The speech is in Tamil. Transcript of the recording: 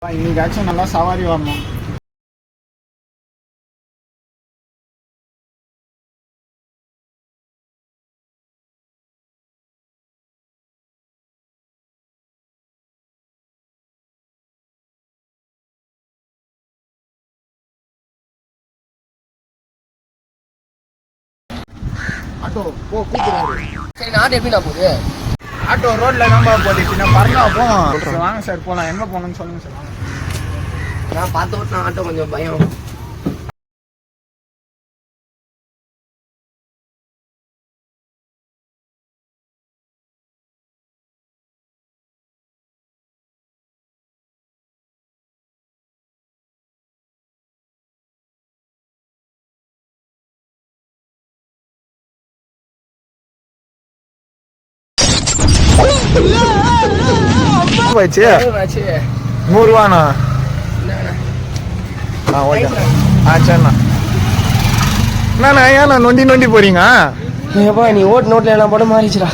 இன்னைக்காச்சும் நல்லா சவாரி வரணும். ஆட்டோ கூப்பிடுறாரு. சரி நான் எப்படி நான் போகுது ஆட்டோ ரோட்ல தான் போகுது. நான் பறந்தா போவோம். வாங்க சார் போகலாம். எங்கே போகணும்னு சொல்லுங்க சார். நான் பார்த்து ஓட்டினா ஆட்டோ கொஞ்சம் பயம். போயிடுச்சு 100 ஓகே. சரிண்ணா. என்னண்ணா ஏண்ணா நொண்டி போறீங்க? நீ ஓட்டு நோட்ல எல்லாம் போட மாறிச்சுடா.